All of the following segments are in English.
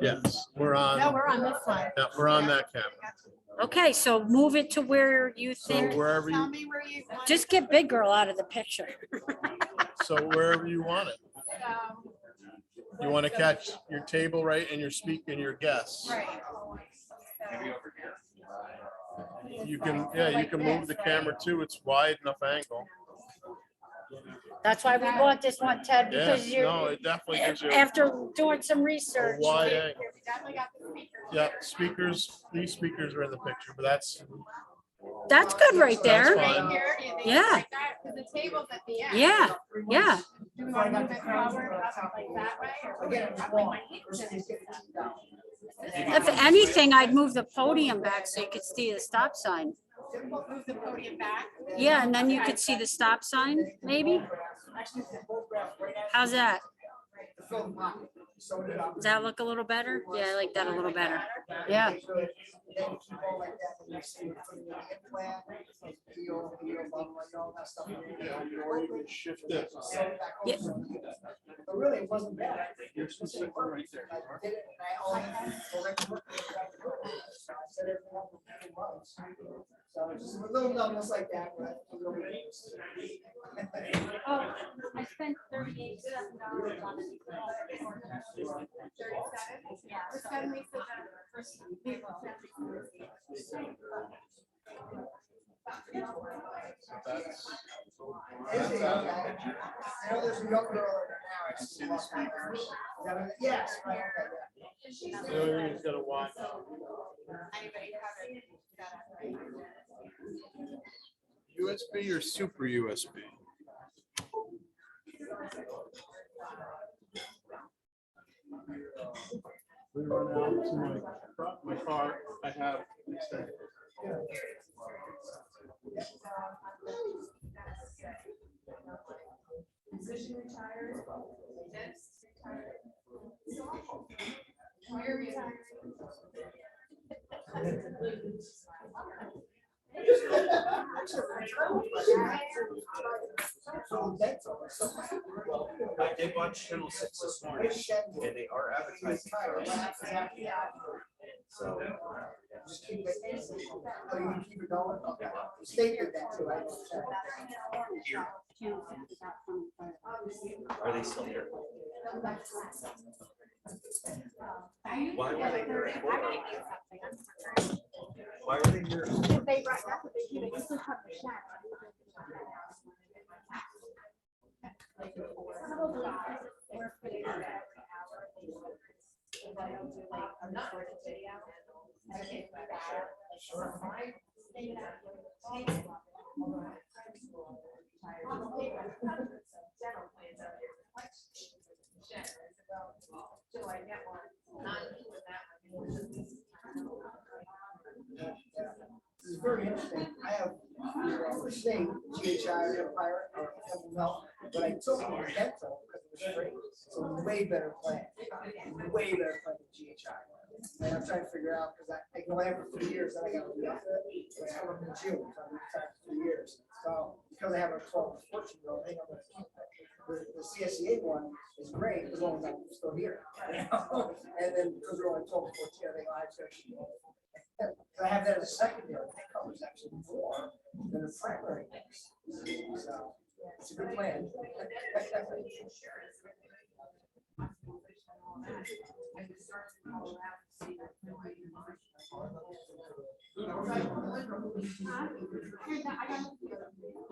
Yes, we're on. No, we're on this one. Yeah, we're on that camera. Okay, so move it to where you So think, wherever Tell you, me where you want. just get Big Girl out of the picture. so wherever you want it. So, You want to catch your table right and your your guests. right. You can, yeah, you can move the camera too. It's wide enough angle. That's why we bought this one, Ted, Yeah, because no, you're, it definitely gives you a after doing some research. wide angle. We definitely got the speakers. Yeah, speakers, these speakers are in the picture, but that's That's good right there. That's Right here, do you think Yeah. like that? 'Cause the table's at the end. Yeah, yeah. Do we want to move it forward up like that way? Or I'm like, my hands in it. If anything, I'd move the podium back so you could see the stop sign. Move the podium back. Yeah, and then you could see the stop sign, maybe? How's that? Does that look a little better? Yeah, I like that a little better. Yeah. shift it. Yeah. Really, it wasn't bad. You're supposed to sit right there. So just a little numbness like that, but. Oh, I spent $38,000 on it. 37? Yeah. The 70 for the first table. I know there's a young girl in there now. I see the speakers. Yes, right, okay, yeah. The only thing is gotta watch. Anybody have it? Got it, right? USB or super USB? We run out to my car. I have. Position retired. Next retired. You're retired. I did watch Channel 6 this morning, and they are advertising for us. So, Just keep it. Oh, you keep it going? Okay. Stay with that too. I don't check. here, are they still here? Why were they here? Why were they here? They brought that, but they used to have the shack. This is very interesting. I have state GHI Empire, no, but I took dental because it was free. So way better plan. Way better plan than GHI. And I'm trying to figure out because I can only have it for 3 years, then I got to be off it. It's coming in June, so I'm retired for 3 years. So because I have a 12 to 14-year-old, I think I'm going to keep it. The CSEA one is great as long as I'm still here. And then because we're only 12 to 14, I think I'm going to keep it. I have that as a secondary, it covers actually more than the primary. So it's a good plan.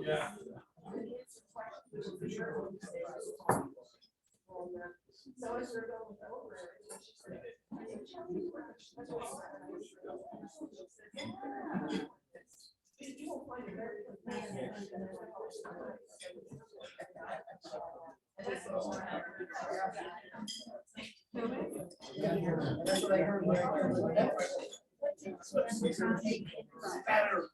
Yeah. So as we're going over. Yeah, that's what I heard when I heard the network. Better.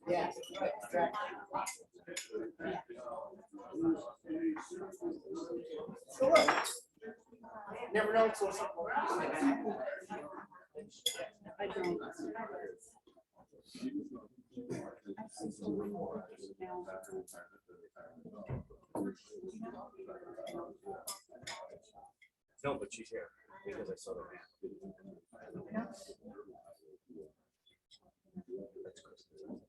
Yeah, right, exactly. So look, never know until something. I don't. No, but she's here because I saw the man. That's Kristen.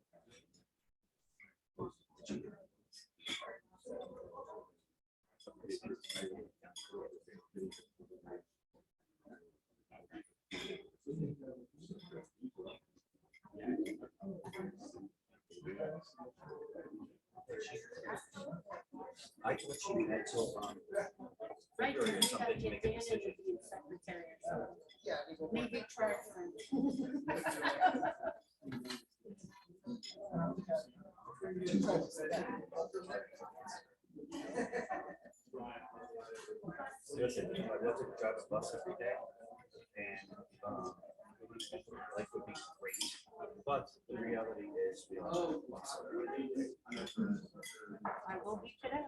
I thought she had till Right. figure or something to make a decision. Yeah, they go. Maybe try. Listen, I love to drive a bus every day, and life would be great. But the reality is, we don't have a bus every day. I will be today.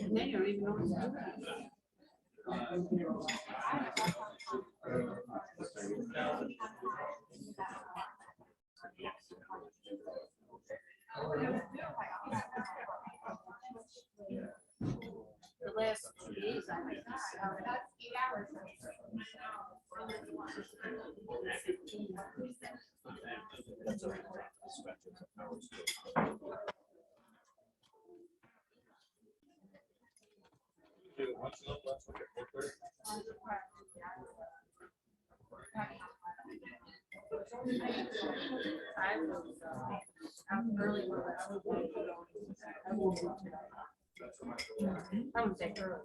And then you don't even know what to do. The last 2 days, I was, that's 8 hours. That's all right. I was, out early. I wouldn't say early.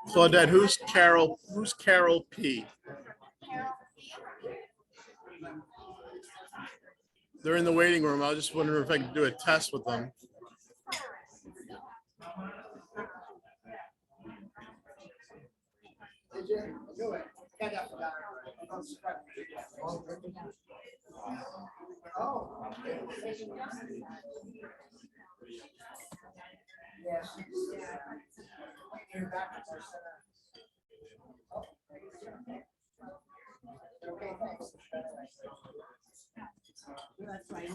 Claudette, who's Carol? Who's Carol P? They're in the waiting room. I was just wondering if I could do a test with them. Did you? Do it. Got that for that. Oh. Yes. Okay, thanks. That's right.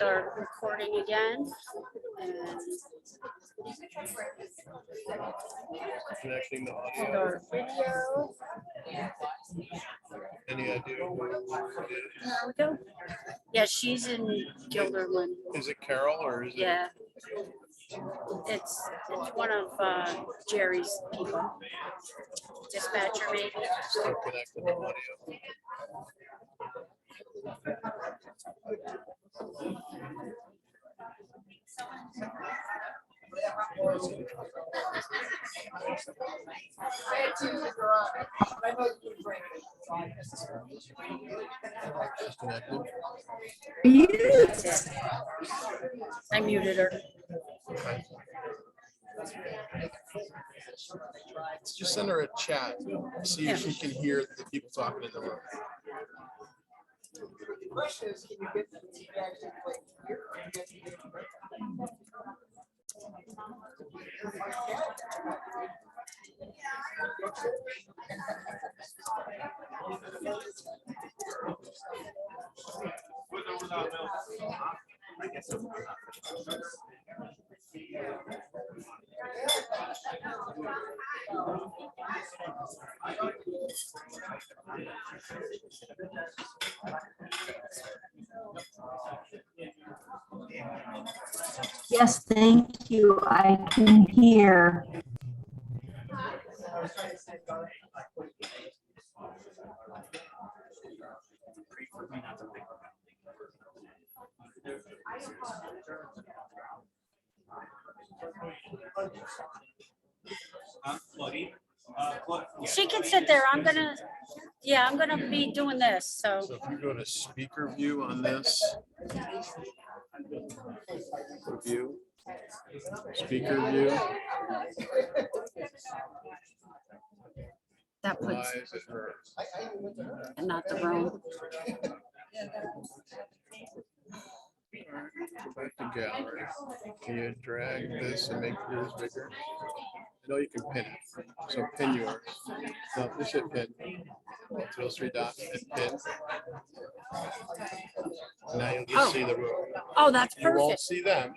start recording again. And Connecting the audio. start video. Any idea who it is? There we go. Yeah, she's in Gilderland. Is it Carol or is it? Yeah. It's one of Jerry's people. Dispatcher maybe. Still connecting the audio. I had two in the garage. I know you would bring it, so I guess. Disconnected. That's it. I muted her. Just send her a chat. See if she can hear the people talking in the room. The question is, can you get the TV actually play here? Or can you get the- Yes, thank you. I can hear. She can sit there. I'm gonna be doing this. So So if you go to speaker view on this. View. Speaker view. that Why puts is it her? not the room. Go back to gallery. Can you drag this and make yours bigger? I know you can pin it. So pin yours. No, this should pin. Go to those three dots and pin. Now you'll just see the room. Oh, that's You won't perfect. see them.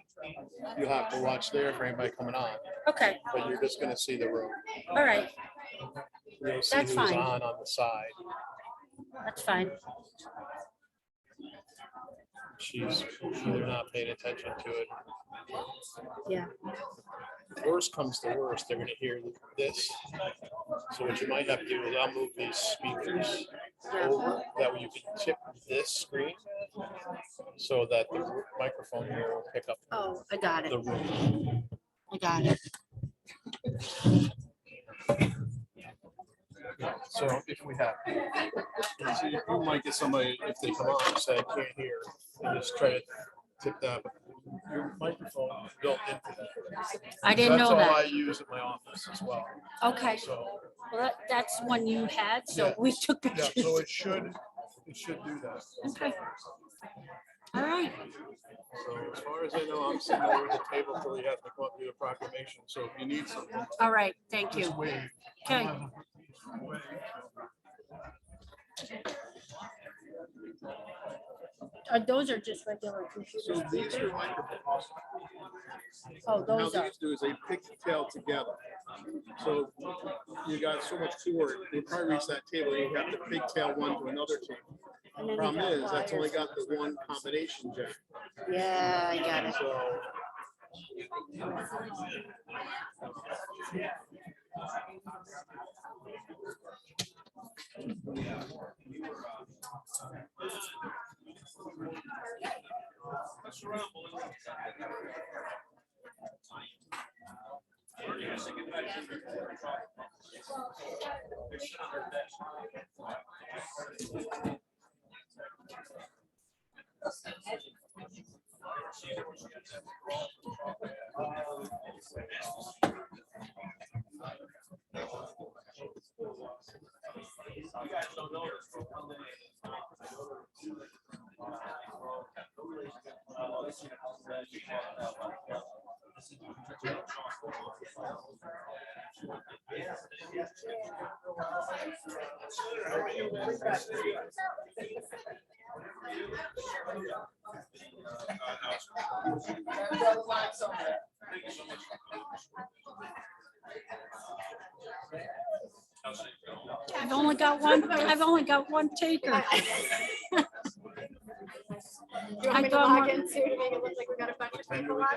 You'll have to watch there for anybody coming on, Okay. but you're just gonna see the room. All right. You'll see That's who's fine. on the side. That's fine. She's either not paying attention to it. Yeah. Worst comes to worst, they're gonna hear this. So what you might have to do is I'll move these speakers over, that way you can tip this screen so that the microphone here will pick up Oh, I got it. the room. I got it. So if we have, so you might get somebody, if they come on and say, I can't hear, and just try to tip that. But your microphone is built into that. I didn't know That's all I that. use at my office as well. Okay. So, Well, that's one you had, so Yeah. we took yeah, pictures. so it should do that. Okay. All right. So as far as I know, I'm sitting over the table till you have to come up with a proclamation. So if you need something, All right. Thank you. just wave. Okay. Those are just regular So computers. these are microphones. Oh, Now those are. these do is they pigtail together. So you got so much cord, you probably reach that table, you have to pigtail one to another table. And then you Problem got is, that's only wires. got the one combination jack. Yeah, I got it. So I've only got one taker. You want me to I log don't- in too to make it look like we got a bunch of people on?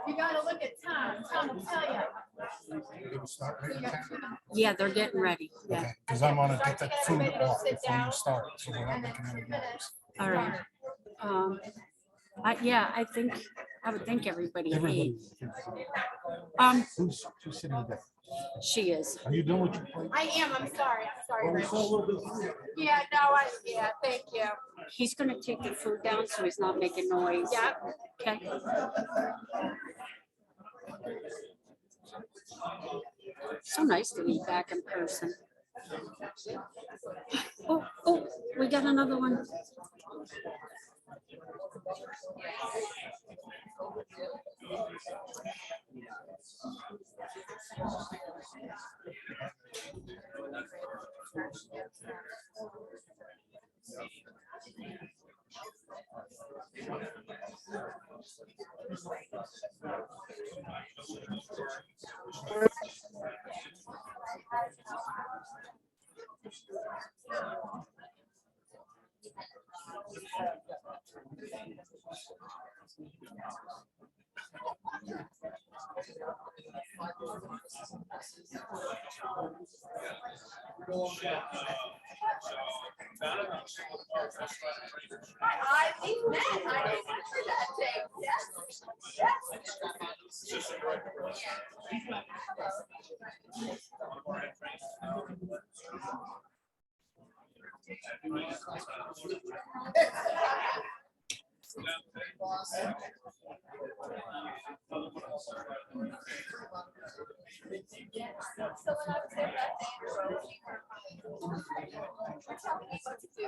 You gotta look at Tom. Tom will tell you. Yeah, they're getting ready. Yeah, Okay, because I want to get that food off before you start, so we're not And then making any 2 minutes. noise. all right. I would think everybody Everybody. ate. Who's sitting there? She is. Are you done with your plate? I am, I'm sorry, Oh, we Rich. saw a little bit of food. Yeah, thank you. He's gonna take the food down so he's not making noise. Yeah. Okay. So nice to be back in person. Oh, we got another one. We met, I remember that day, yes, yes. So when I was there that day, you were telling me what to do.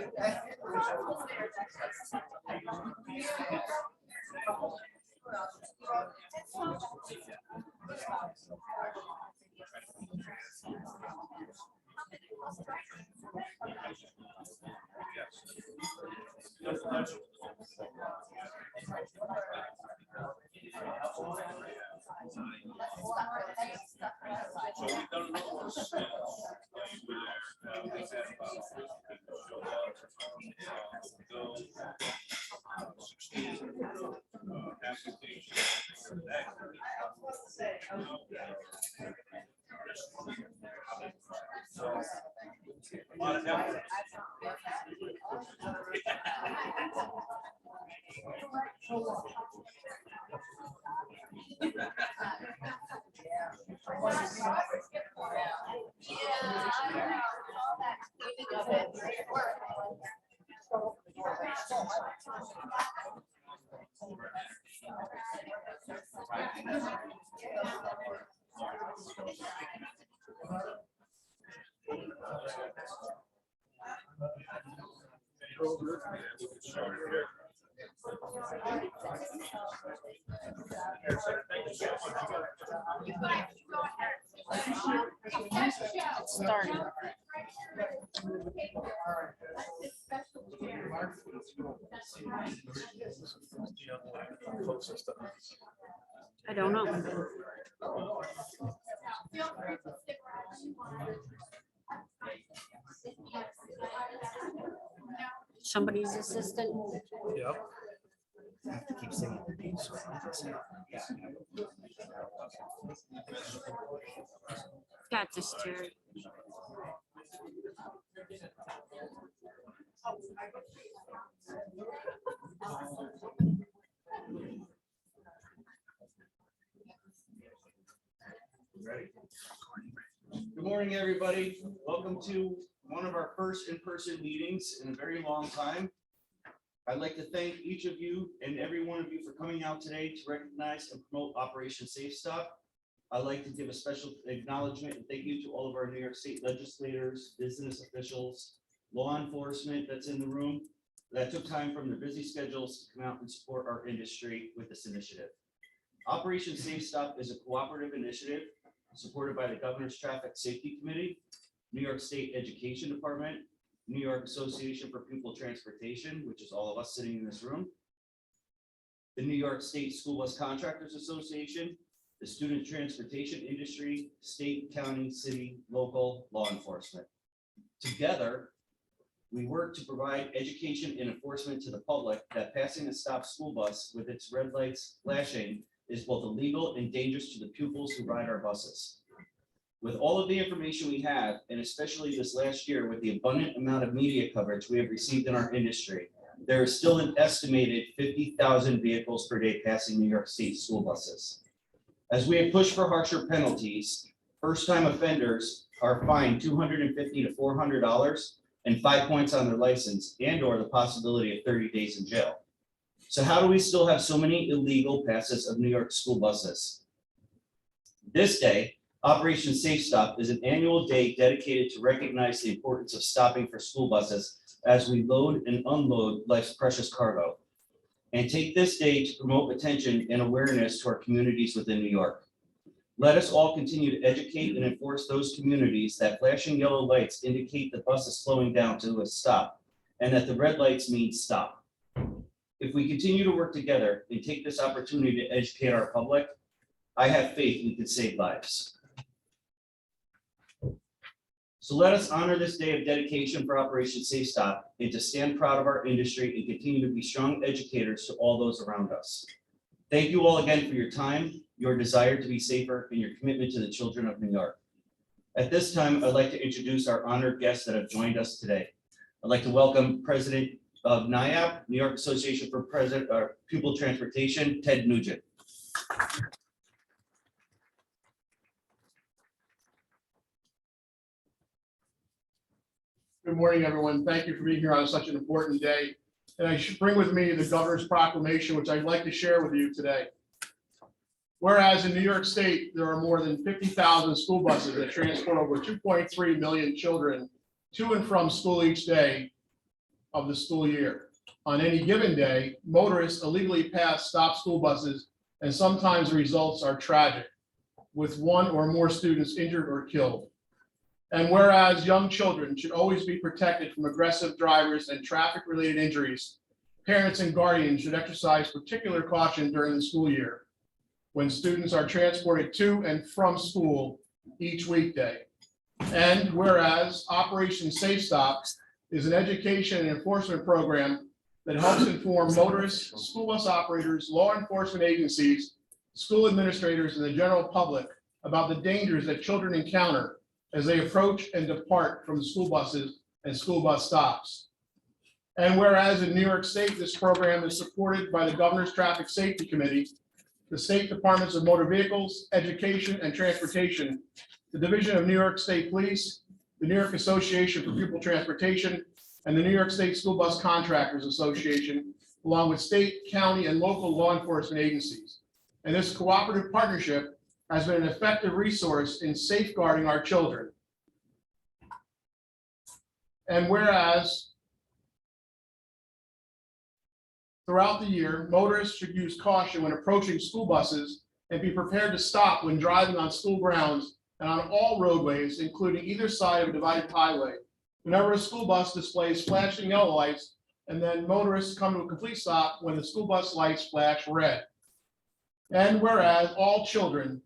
Starting. I don't know. Somebody's assistant. Yep. I have to keep singing the name so I can say it. Got this, Terry. Good morning, everybody. Welcome to one of our first in-person meetings in a very long time. I'd like to thank each of you and every one of you for coming out today to recognize and promote Operation Safe Stop. I'd like to give a special acknowledgement and thank you to all of our New York State legislators, business officials, law enforcement that's in the room that took time from their busy schedules to come out and support our industry with this initiative. Operation Safe Stop is a cooperative initiative supported by the Governor's Traffic Safety Committee, New York State Education Department, New York Association for Pupil Transportation, which is all of us sitting in this room, the New York State School Bus Contractors Association, the Student Transportation Industry, state, county, city, local law enforcement. Together, we work to provide education and enforcement to the public that passing a stop school bus with its red lights flashing is both illegal and dangerous to the pupils who ride our buses. With all of the information we have, and especially this last year with the abundant amount of media coverage we have received in our industry, there is still an estimated 50,000 vehicles per day passing New York State school buses. As we have pushed for harsher penalties, first-time offenders are fined $250 to $400 and 5 points on their license and/or the possibility of 30 days in jail. So how do we still have so many illegal passes of New York school buses? This day, Operation Safe Stop is an annual day dedicated to recognize the importance of stopping for school buses as we load and unload life's precious cargo, and take this day to promote attention and awareness to our communities within New York. Let us all continue to educate and enforce those communities that flashing yellow lights indicate the bus is slowing down to a stop, and that the red lights mean stop. If we continue to work together and take this opportunity to educate our public, I have faith we can save lives. So let us honor this day of dedication for Operation Safe Stop and to stand proud of our industry and continue to be strong educators to all those around us. Thank you all again for your time, your desire to be safer, and your commitment to the children of New York. At this time, I'd like to introduce our honored guests that have joined us today. I'd like to welcome President of NIAP, New York Association for Pupil Transportation, Ted Nugent. Good morning, everyone. Thank you for being here on such an important day. And I should bring with me the governor's proclamation, which I'd like to share with you today. Whereas in New York State, there are more than 50,000 school buses that transport over 2.3 million children to and from school each day of the school year. On any given day, motorists illegally pass stop school buses, and sometimes the results are tragic, with one or more students injured or killed. And whereas young children should always be protected from aggressive drivers and traffic-related injuries, parents and guardians should exercise particular caution during the school year when students are transported to and from school each weekday. And whereas Operation Safe Stop is an education and enforcement program that helps inform motorists, school bus operators, law enforcement agencies, school administrators, and the general public about the dangers that children encounter as they approach and depart from the school buses and school bus stops. And whereas in New York State, this program is supported by the Governor's Traffic Safety Committee, the State Departments of Motor Vehicles, Education, and Transportation, the Division of New York State Police, the New York Association for Pupil Transportation, and the New York State School Bus Contractors Association, along with state, county, and local law enforcement agencies. And this cooperative partnership has been an effective resource in safeguarding our children. And whereas throughout the year, motorists should use caution when approaching school buses and be prepared to stop when driving on school grounds and on all roadways, including either side of a divided highway. Whenever a school bus displays flashing yellow lights, and then motorists come to a complete stop when the school bus lights flash red. And whereas all children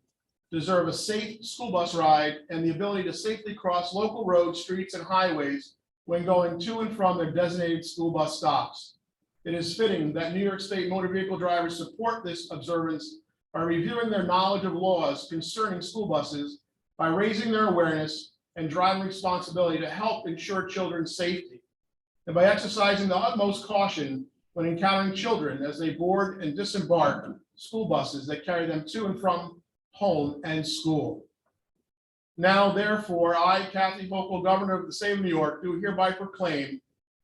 deserve a safe school bus ride and the ability to safely cross local roads, streets, and highways when going to and from their designated school bus stops. It is fitting that New York State motor vehicle drivers support this observance by reviewing their knowledge of laws concerning school buses, by raising their awareness and driving responsibility to help ensure children's safety, and by exercising the utmost caution when encountering children as they board and disembark school buses that carry them to and from home and school. Now, therefore, I, Kathy Hochul, Governor of the State of New York, do hereby proclaim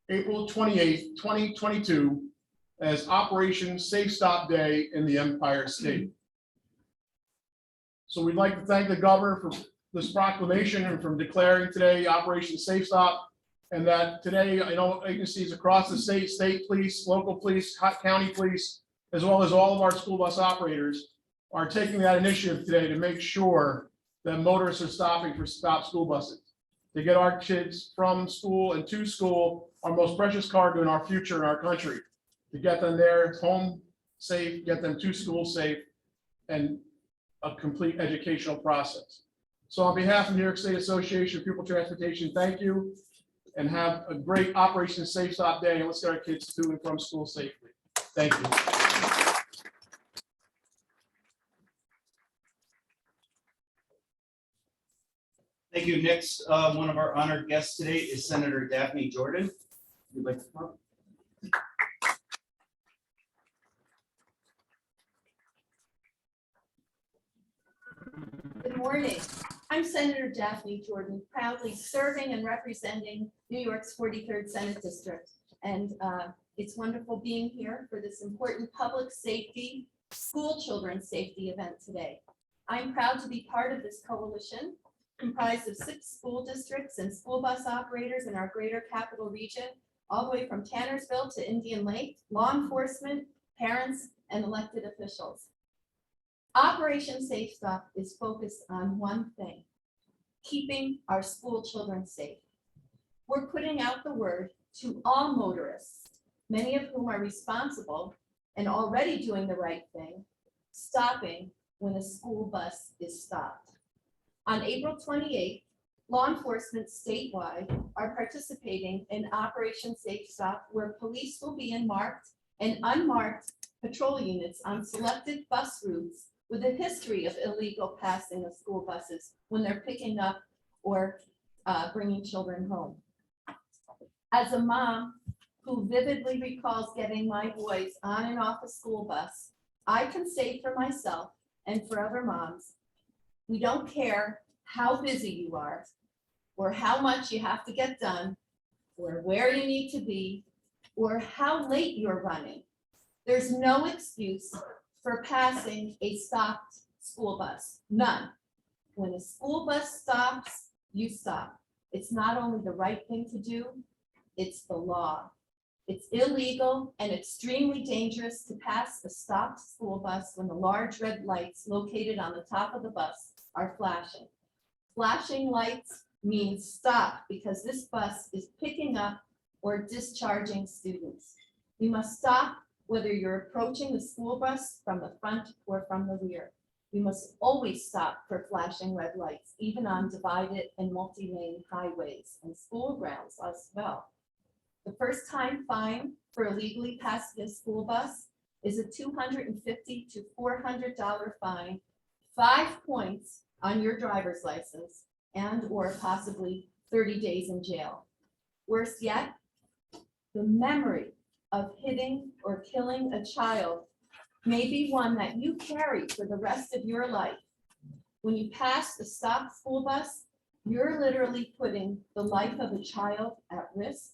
April 28th, 2022 as Operation Safe Stop Day in the Empire State. So we'd like to thank the governor for this proclamation and from declaring today Operation Safe Stop, and that today, I know agencies across the state, state police, local police, county police, as well as all of our school bus operators are taking that initiative today to make sure that motorists are stopping for stop school buses. to get our kids from school and to school, our most precious cargo in our future in our country, to get them there home safe, get them to school safe, and a complete educational process. So on behalf of New York State Association of Pupil Transportation, thank you, and have a great Operation Safe Stop Day, and let's get our kids to and from school safely. Thank you. Thank you. Next, one of our honored guests today is Senator Daphne Jordan. You'd like to come up? Good morning. I'm Senator Daphne Jordan, proudly serving and representing New York's 43rd Senate District. And it's wonderful being here for this important public safety, school children's safety event today. I'm proud to be part of this coalition comprised of 6 school districts and school bus operators in our greater capital region, all the way from Tannersville to Indian Lake, law enforcement, parents, and elected officials. Operation Safe Stop is focused on one thing: keeping our school children safe. We're putting out the word to all motorists, many of whom are responsible and already doing the right thing, stopping when a school bus is stopped. On April 28th, law enforcement statewide are participating in Operation Safe Stop, where police will be in marked and unmarked patrol units on selected bus routes with a history of illegal passing of school buses when they're picking up or bringing children home. As a mom who vividly recalls getting my boys on and off a school bus, I can say for myself and for other moms, we don't care how busy you are or how much you have to get done or where you need to be or how late you're running. There's no excuse for passing a stopped school bus, none. When a school bus stops, you stop. It's not only the right thing to do, it's the law. It's illegal and extremely dangerous to pass a stopped school bus when the large red lights located on the top of the bus are flashing. Flashing lights means stop because this bus is picking up or discharging students. You must stop whether you're approaching the school bus from the front or from the rear. You must always stop for flashing red lights, even on divided and multi-lane highways and school grounds as well. The first time fine for illegally passing a school bus is a $250 to $400 fine, 5 points on your driver's license, and or possibly 30 days in jail. Worse yet, the memory of hitting or killing a child may be one that you carry for the rest of your life. When you pass the stopped school bus, you're literally putting the life of a child at risk.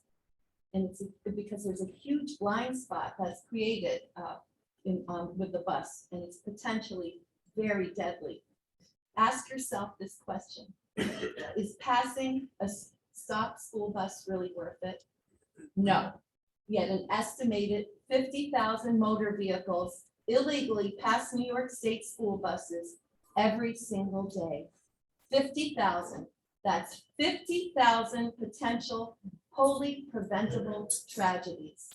And it's because there's a huge blind spot that's created with the bus, and it's potentially very deadly. Ask yourself this question: is passing a stopped school bus really worth it? No. Yet an estimated 50,000 motor vehicles illegally pass New York State school buses every single day. 50,000. That's 50,000 potential wholly preventable tragedies.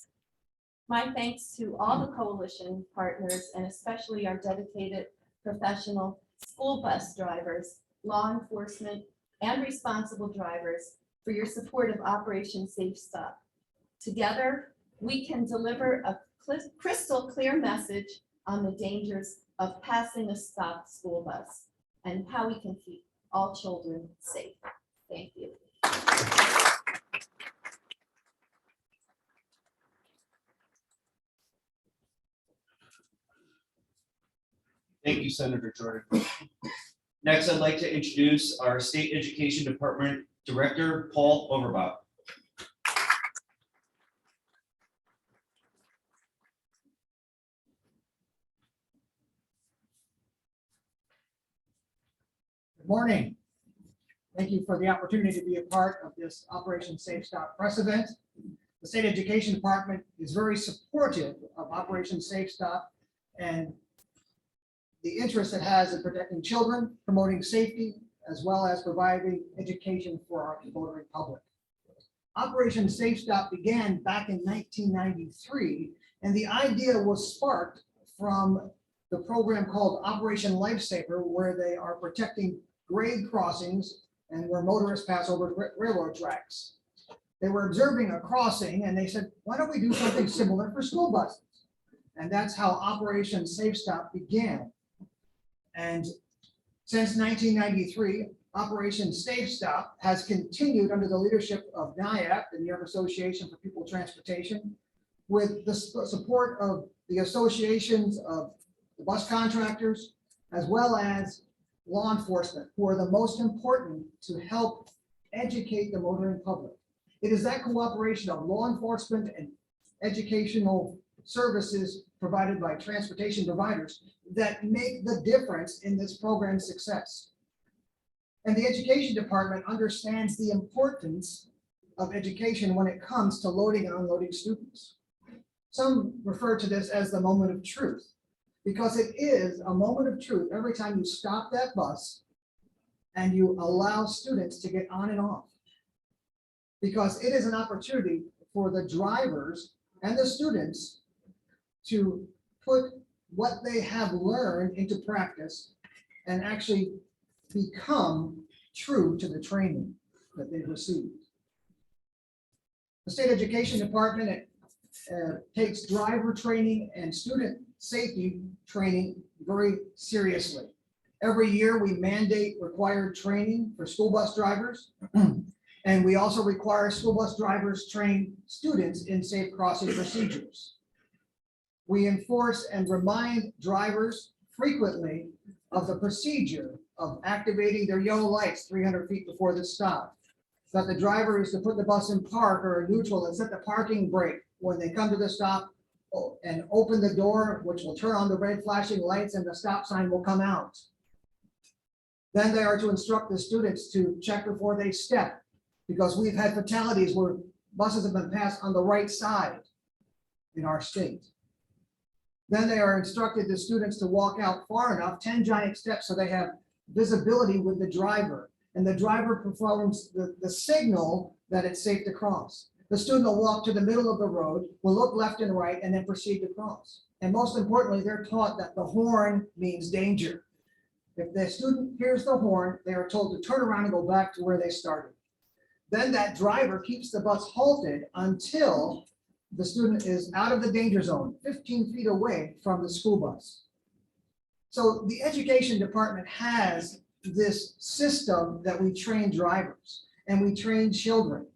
My thanks to all the coalition partners and especially our dedicated professional school bus drivers, law enforcement, and responsible drivers for your support of Operation Safe Stop. Together, we can deliver a crystal clear message on the dangers of passing a stopped school bus and how we can keep all children safe. Thank you. Thank you, Senator Jordan. Next, I'd like to introduce our State Education Department Director, Paul Overbach. Good morning. Thank you for the opportunity to be a part of this Operation Safe Stop press event. The State Education Department is very supportive of Operation Safe Stop and the interest it has in protecting children, promoting safety, as well as providing education for our motoring public. Operation Safe Stop began back in 1993, and the idea was sparked from the program called Operation Lifesaver, where they are protecting grade crossings and where motorists pass over railroad tracks. They were observing a crossing and they said, why don't we do something similar for school buses? And that's how Operation Safe Stop began. And since 1993, Operation Safe Stop has continued under the leadership of NIAP, the New York Association for Pupil Transportation, with the support of the associations of the bus contractors, as well as law enforcement, who are the most important to help educate the motoring public. It is that cooperation of law enforcement and educational services provided by transportation providers that make the difference in this program's success. And the education department understands the importance of education when it comes to loading and unloading students. Some refer to this as the moment of truth, because it is a moment of truth every time you stop that bus and you allow students to get on and off. Because it is an opportunity for the drivers and the students to put what they have learned into practice and actually become true to the training that they've received. The State Education Department takes driver training and student safety training very seriously. Every year we mandate required training for school bus drivers. And we also require school bus drivers train students in safe crossing procedures. We enforce and remind drivers frequently of the procedure of activating their yellow lights 300 feet before the stop. That the driver is to put the bus in park or neutral and set the parking brake when they come to the stop and open the door, which will turn on the red flashing lights and the stop sign will come out. Then they are to instruct the students to check before they step, because we've had fatalities where buses have been passed on the right side in our state. Then they are instructed the students to walk out far enough, 10 giant steps, so they have visibility with the driver. And the driver performs the signal that it's safe to cross. The student will walk to the middle of the road, will look left and right, and then proceed to cross. And most importantly, they're taught that the horn means danger. If the student hears the horn, they are told to turn around and go back to where they started. Then that driver keeps the bus halted until the student is out of the danger zone, 15 feet away from the school bus. So the education department has this system that we train drivers and we train children.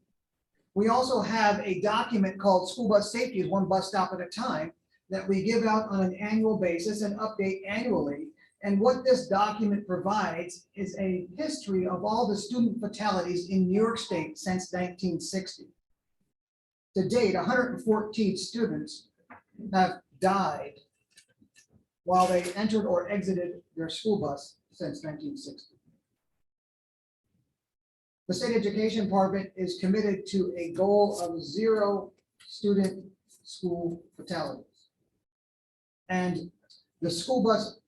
We also have a document called School Bus Safety is One Bus Stop at a Time that we give out on an annual basis and update annually. And what this document provides is a history of all the student fatalities in New York State since 1960. To date, 114 students have died while they entered or exited their school bus since 1960. The State Education Department is committed to a goal of 0 student school fatalities. And the School Bus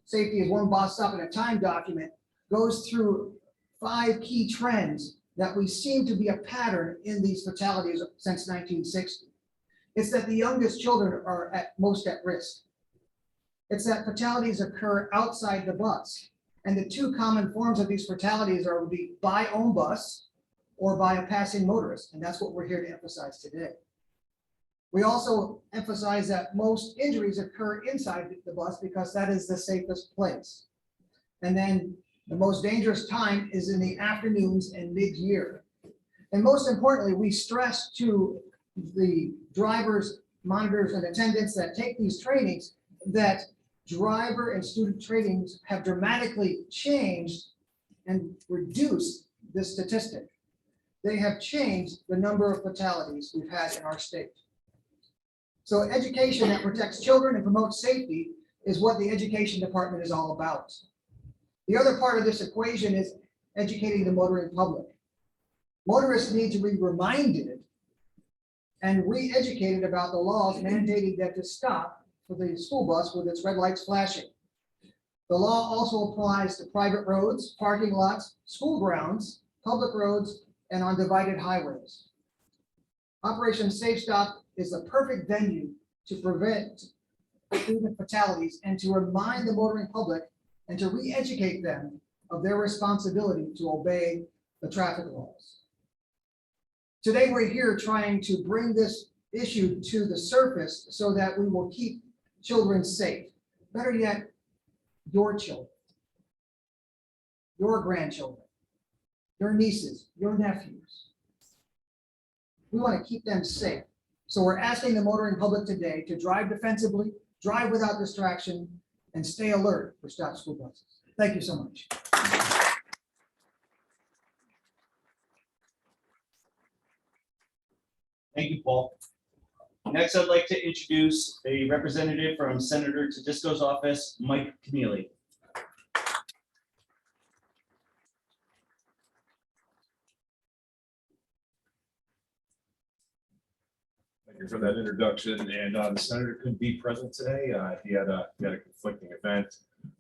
Safety is One Bus Stop at a Time document goes through 5 key trends that we seem to be a pattern in these fatalities since 1960. It's that the youngest children are most at risk. It's that fatalities occur outside the bus. And the 2 common forms of these fatalities are the by own bus or by a passing motorist. And that's what we're here to emphasize today. We also emphasize that most injuries occur inside the bus because that is the safest place. And then the most dangerous time is in the afternoons and mid-year. And most importantly, we stress to the drivers, monitors, and attendants that take these trainings that driver and student trainings have dramatically changed and reduced this statistic. They have changed the number of fatalities we've had in our state. So education that protects children and promotes safety is what the education department is all about. The other part of this equation is educating the motoring public. Motorists need to be reminded and re-educated about the laws mandating them to stop for the school bus with its red lights flashing. The law also applies to private roads, parking lots, school grounds, public roads, and on divided highways. Operation Safe Stop is the perfect venue to prevent student fatalities and to remind the motoring public and to re-educate them of their responsibility to obey the traffic laws. Today, we're here trying to bring this issue to the surface so that we will keep children safe. Better yet, your children, your grandchildren, your nieces, your nephews. We want to keep them safe. So we're asking the motoring public today to drive defensively, drive without distraction, and stay alert for stop school buses. Thank you so much. Thank you, Paul. Next, I'd like to introduce a representative from Senator Tedisco's office, Mike Keneally. Thank you for that introduction. And the senator couldn't be present today. He had a conflicting event.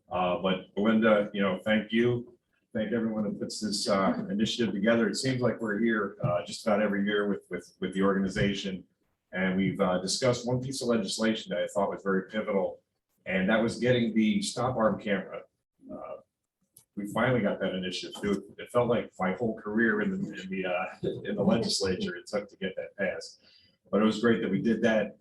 But Belinda, thank you. Thank everyone who puts this initiative together. It seems like we're here just about every year with the organization. And we've discussed one piece of legislation that I thought was very pivotal, and that was getting the stop arm camera. We finally got that initiative through. It felt like my whole career in the legislature it took to get that passed. But it was great that we did that.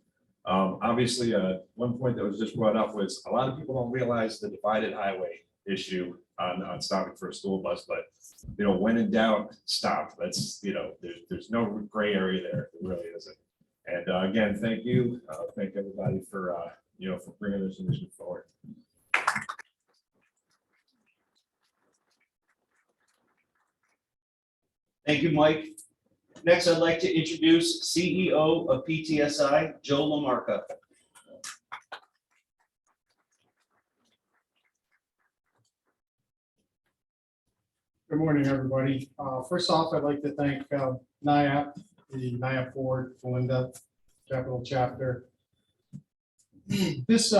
Obviously, one point that was just brought up was a lot of people don't realize the divided highway issue on stopping for a school bus, but when in doubt, stop. That's there's no gray area there. It really isn't. And again, thank you. Thank everybody for for bringing this initiative forward. Thank you, Mike. Next, I'd like to introduce CEO of PTSI, Joe LaMarca. Good morning, everybody. First off, I'd like to thank NIAP, the NIAP board, Belinda, Capital Chapter. This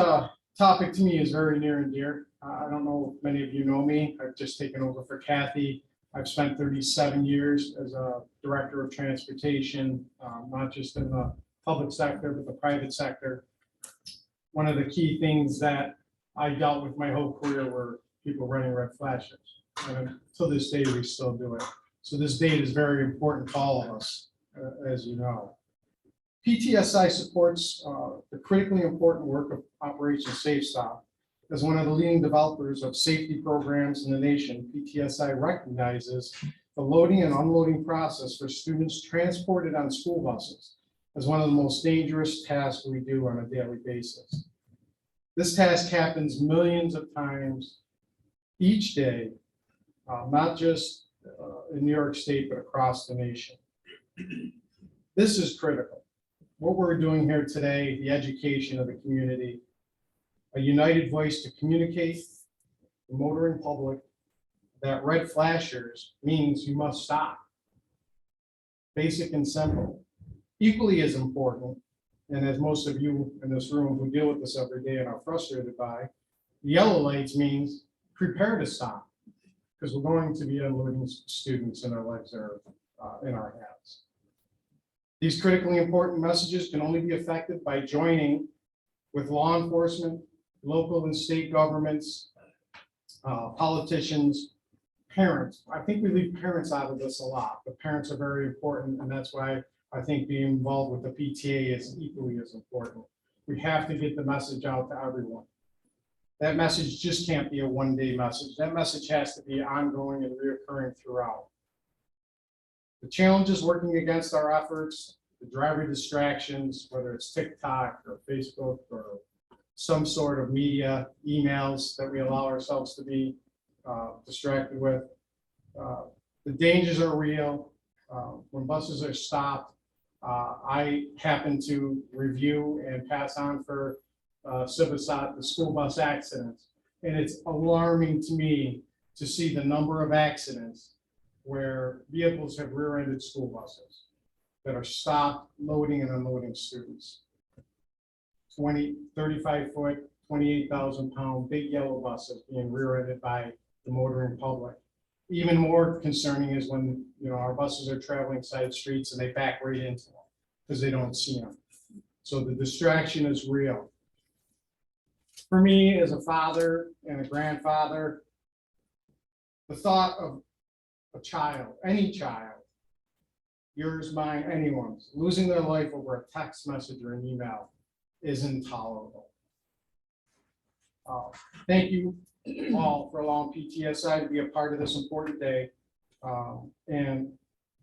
topic to me is very near and dear. I don't know if many of you know me. I've just taken over for Kathy. I've spent 37 years as a director of transportation, not just in the public sector, but the private sector. One of the key things that I dealt with my whole career were people running red flashes. And to this day, we still do it. So this date is very important to all of us, as you know. PTSI supports the critically important work of Operation Safe Stop. As one of the leading developers of safety programs in the nation, PTSI recognizes the loading and unloading process for students transported on school buses as one of the most dangerous tasks we do on a daily basis. This task happens millions of times each day, not just in New York State, but across the nation. This is critical. What we're doing here today, the education of the community, a united voice to communicate the motoring public that red flashers means you must stop. Basic and simple. Equally as important, and as most of you in this room who deal with this every day and are frustrated by, yellow lights means prepare to stop, because we're going to be unloading students and their legs are in our hands. These critically important messages can only be effective by joining with law enforcement, local and state governments, politicians, parents. I think we leave parents out of this a lot, but parents are very important, and that's why I think being involved with the PTA is equally as important. We have to get the message out to everyone. That message just can't be a one-day message. That message has to be ongoing and reoccurring throughout. The challenges working against our efforts, the driver distractions, whether it's TikTok or Facebook or some sort of media, emails that we allow ourselves to be distracted with. The dangers are real. When buses are stopped, I happen to review and pass on for CIVISOT, the school bus accidents. And it's alarming to me to see the number of accidents where vehicles have rear-ended school buses that are stopped loading and unloading students. 20, 35 foot, 28,000-pound big yellow buses being rear-ended by the motoring public. Even more concerning is when, our buses are traveling side streets and they back right into them because they don't see them. So the distraction is real. For me, as a father and a grandfather, the thought of a child, any child, yours, mine, anyone's, losing their life over a text message or an email is intolerable. Thank you all for allowing PTSI to be a part of this important day and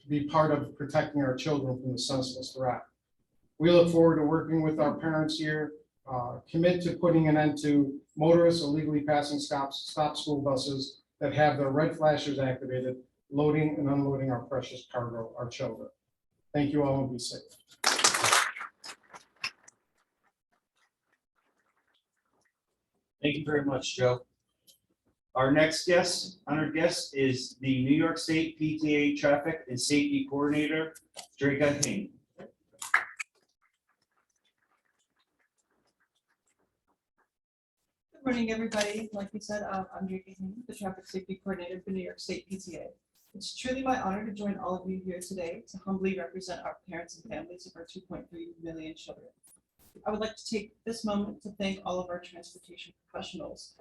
to be part of protecting our children from the senseless threat. We look forward to working with our parents here, commit to putting an end to motorists illegally passing stop school buses that have their red flashers activated, loading and unloading our precious cargo, our children. Thank you all and be safe. Thank you very much, Joe. Our next honored guest is the New York State PTA Traffic and Safety Coordinator, Draka Hain. Good morning, everybody. Like you said, I'm Draka Hain, the Traffic Safety Coordinator for New York State PTA. It's truly my honor to join all of you here today to humbly represent our parents and families of our 2.3 million children. I would like to take this moment to thank all of our transportation professionals.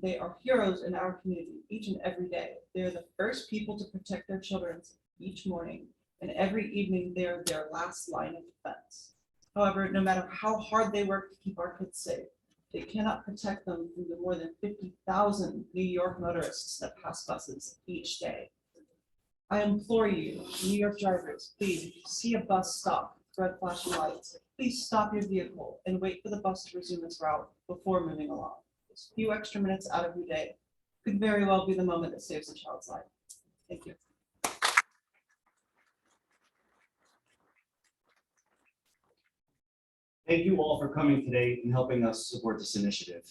They are heroes in our community each and every day. They're the first people to protect their children each morning, and every evening they're their last line of defense. However, no matter how hard they work to keep our kids safe, they cannot protect them from the more than 50,000 New York motorists that pass buses each day. I implore you, New York drivers, please, if you see a bus stop, red flashing lights, please stop your vehicle and wait for the bus to resume its route before moving along. Just a few extra minutes out of your day could very well be the moment that saves a child's life. Thank you. Thank you all for coming today and helping us support this initiative.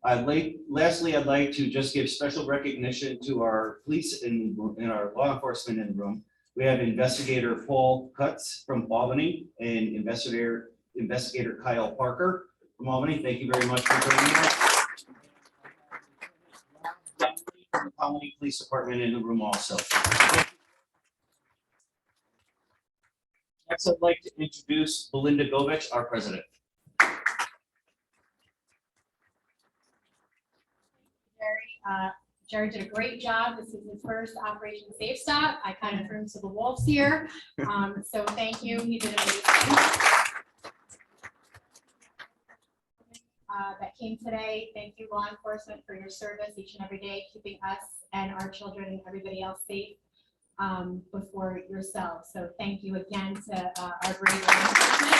Lastly, I'd like to just give special recognition to our police and our law enforcement in the room. We have Investigator Paul Cutts from Albany and Investigator Kyle Parker from Albany. Thank you very much for joining us. The Albany Police Department in the room also. Next, I'd like to introduce Belinda Govich, our president. Jerry did a great job. This is his first Operation Safe Stop. I kind of threw him to the wolves here. So thank you. He did amazing. That came today. Thank you, law enforcement, for your service each and every day, keeping us and our children and everybody else safe before yourselves. So thank you again to our brave law enforcement.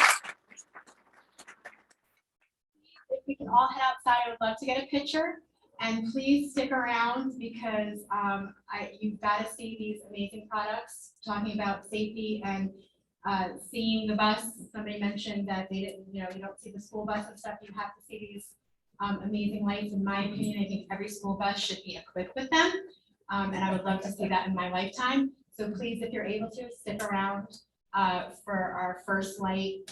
If we can all head outside, I would love to get a picture. And please stick around because you've got to see these amazing products, talking about safety and seeing the bus. Somebody mentioned that they didn't, you don't see the school bus and stuff. You have to see these amazing lights. In my opinion, I think every school bus should be equipped with them. And I would love to see that in my lifetime. So please, if you're able to, stick around for our First Light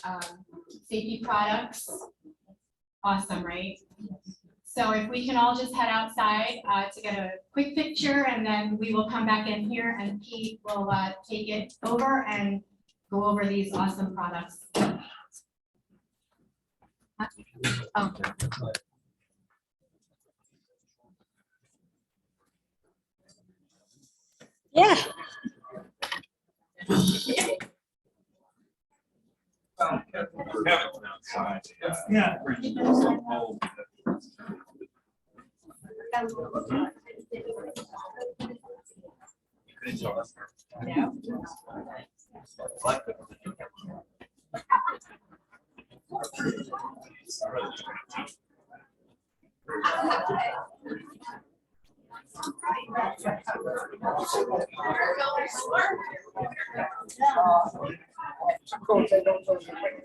safety products. Awesome, right? So if we can all just head outside to get a quick picture, and then we will come back in here and Pete will take it over and go over these awesome products. Oh. Yeah. Yeah.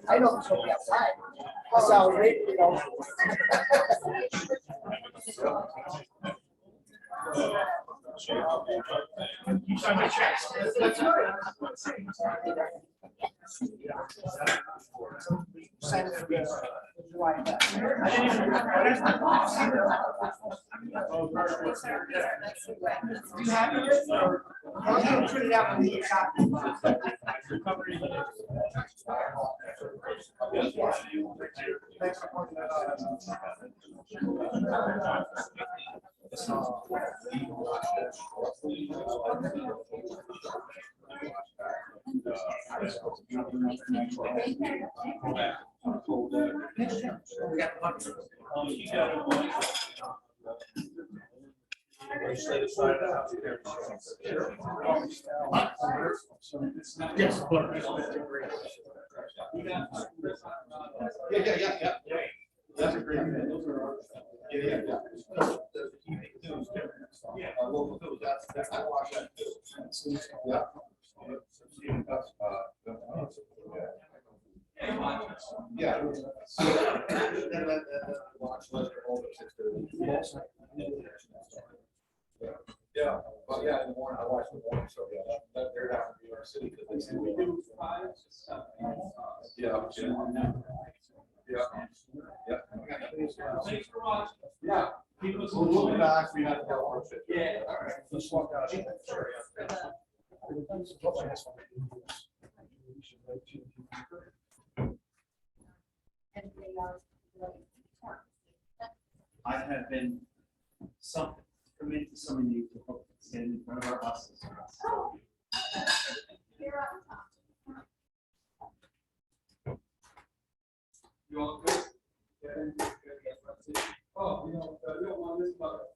I know it's gonna be outside. So, July 5th. Do you have yours, or I'll have to print it out when you shop? Thanks for pointing that Yes. Yeah. That's a great. Yeah. I watch that too. Yeah. Yeah. Yeah, well, yeah, in the morning, I watch the morning show, yeah, they're down in New York City, because they say we do. Yeah. Yeah. We'll be back, we have to go on. Yeah. All right, let's walk out. Sure, yeah. I have been committed to some of you to help stand in front of our buses. You all good? Oh, you don't want this, but.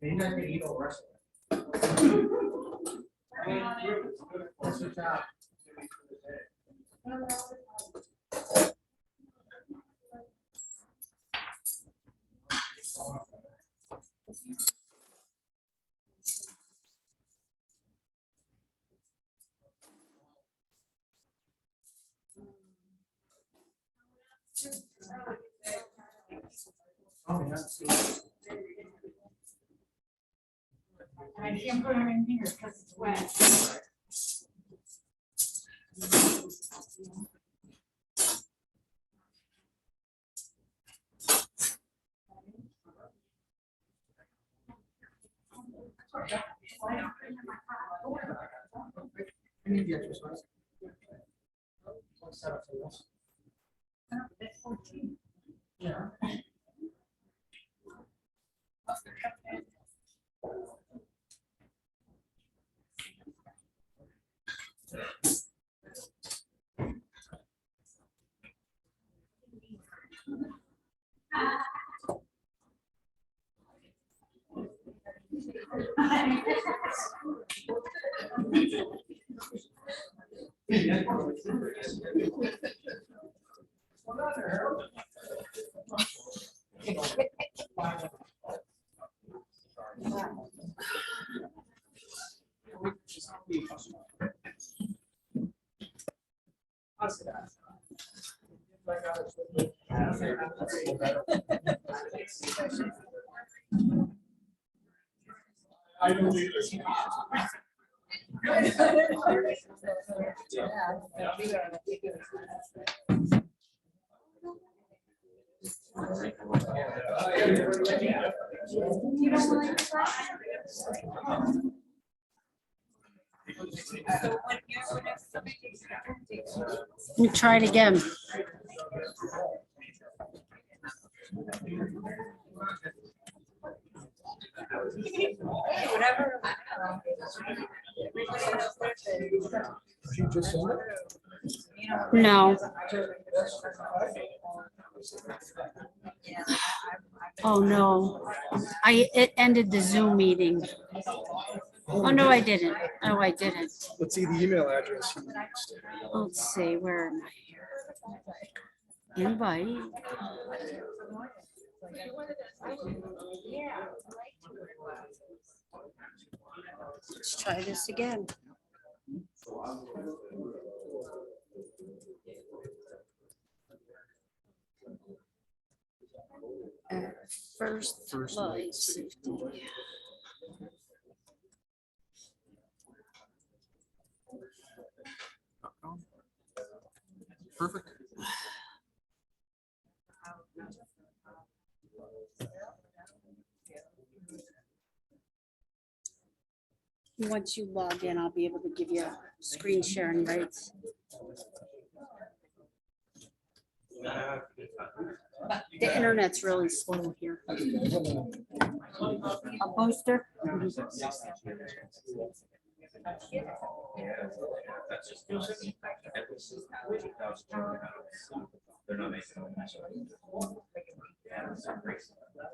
Maybe I can eat all the rest of What's the job? Oh, yeah. I can't put them in here because it's wet. I need the exercise. I'll set up for this. Yeah. I don't either. We try it again. No. Oh, no. It ended the Zoom meeting. Oh, no, I didn't. Oh, I didn't. Let's see the email address. Let's see, where am I? Invite. Let's try this again. First light safety. Perfect. Once you log in, I'll be able to give you screen sharing rights. The internet's really slow here. A booster? They're not making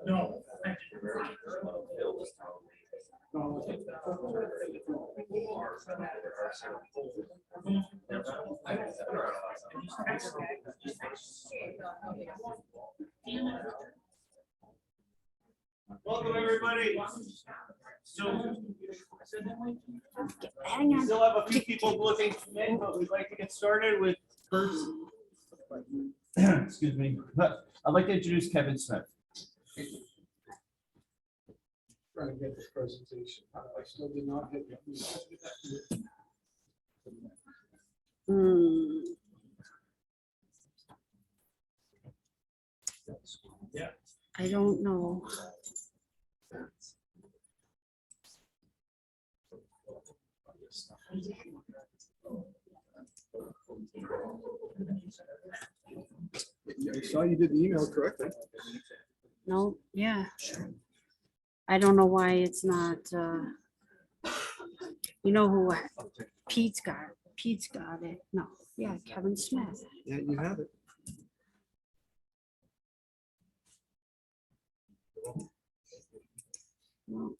No. Welcome, everybody. Hang on. Still have a few people looking in, but we'd like to get started with first. Excuse me, but I'd like to introduce Kevin Smith. Trying to get this presentation. I still did not get it. Yeah. I don't know. I saw you did the email correctly. No, yeah. I don't know why it's not, you know who, Pete's got it. No, yeah, Kevin Smith. Yeah, you have it. No.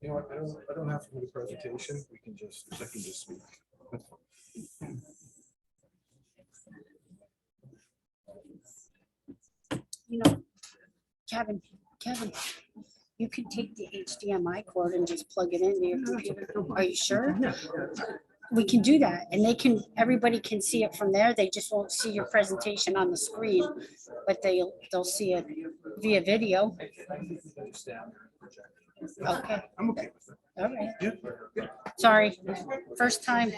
You know what, I don't have to do the presentation, I can just speak. You know, Kevin, you can take the HDMI cord and just plug it into your computer. Are you sure? We can do that, and everybody can see it from there. They just won't see your presentation on the screen, but they'll see it via video. Okay. I'm okay with it. All right. Yeah. Sorry, first time.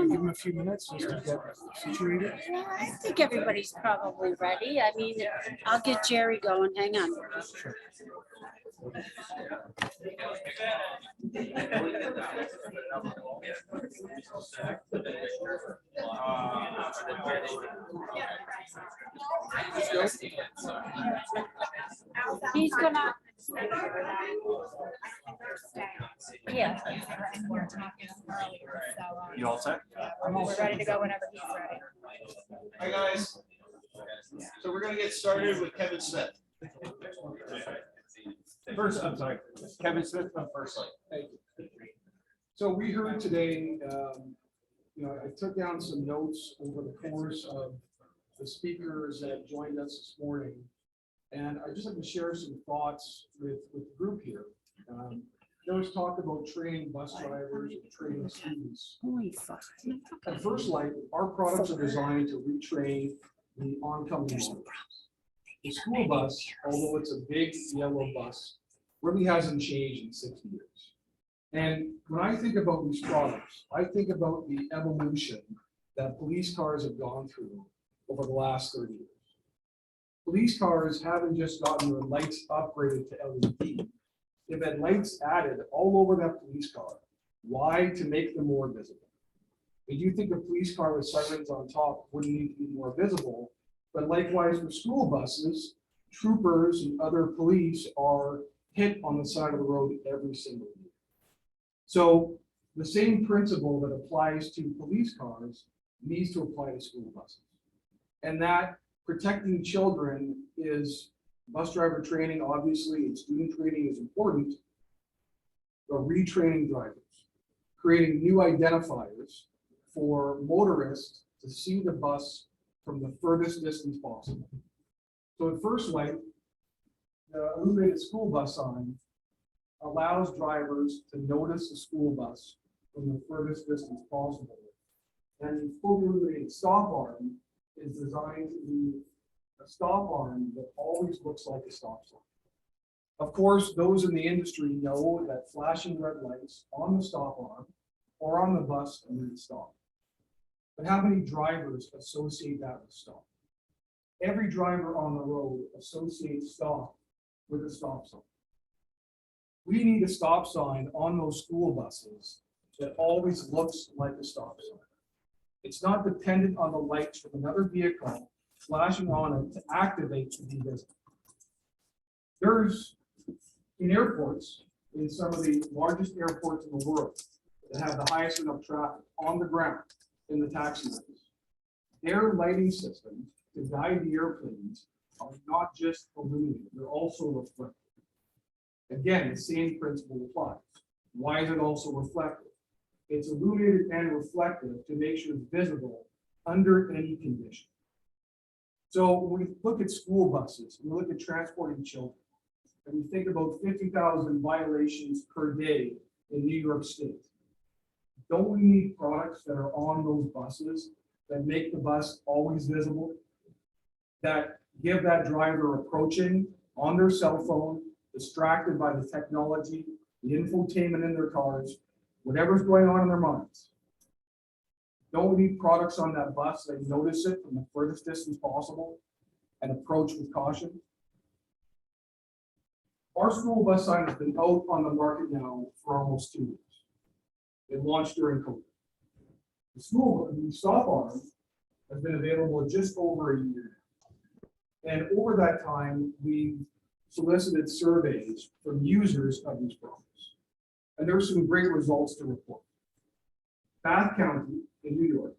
Give them a few minutes just to get situated. Yeah, I think everybody's probably ready. I mean, I'll get Jerry going. Hang on. He's gonna. Yeah. You all set? We're ready to go whenever he's ready. Hi, guys. So we're gonna get started with Kevin Smith. First, I'm sorry, Kevin Smith from First Light. So we heard today, I took down some notes over the course of the speakers that joined us this morning. And I just like to share some thoughts with the group here. There was talk about training bus drivers and training students. Holy fuck. At First Light, our products are designed to retrain the oncoming models. The school bus, although it's a big yellow bus, really hasn't changed in 60 years. And when I think about these products, I think about the evolution that police cars have gone through over the last 30 years. Police cars haven't just gotten their lights upgraded to LED. They've had lights added all over that police car. Why? To make them more visible. If you think a police car with sirens on top wouldn't need to be more visible, but likewise for school buses, troopers and other police are hit on the side of the road every single year. So the same principle that applies to police cars needs to apply to school buses. And that protecting children is bus driver training, obviously, and student training is important, but retraining drivers, creating new identifiers for motorists to see the bus from the furthest distance possible. So at first light, the illuminated school bus sign allows drivers to notice the school bus from the furthest distance possible. And the fully illuminated stop arm is designed to be a stop arm that always looks like a stop sign. Of course, those in the industry know that flashing red lights on the stop arm or on the bus mean stop. But how many drivers associate that with stop? Every driver on the road associates stop with a stop sign. We need a stop sign on those school buses that always looks like a stop sign. It's not dependent on the lights from another vehicle flashing on it to activate to be visible. There's, in airports, in some of the largest airports in the world that have the highest amount of traffic on the ground in the taxi lanes, their lighting systems to guide the airplanes are not just illuminated, they're also reflective. Again, the same principle applies. Why is it also reflective? It's illuminated and reflective to make sure it's visible under any condition. So when we look at school buses, we look at transporting children, and we think about 50,000 violations per day in New York State. Don't we need products that are on those buses that make the bus always visible? That give that driver approaching on their cell phone, distracted by the technology, the infotainment in their cars, whatever's going on in their minds. Don't we need products on that bus that notice it from the furthest distance possible and approach with caution? Our school bus sign has been out on the market now for almost 2 years. It launched during COVID. The stop arm has been available just over a year. And over that time, we solicited surveys from users of these products. And there are some great results to report. Bath County in New York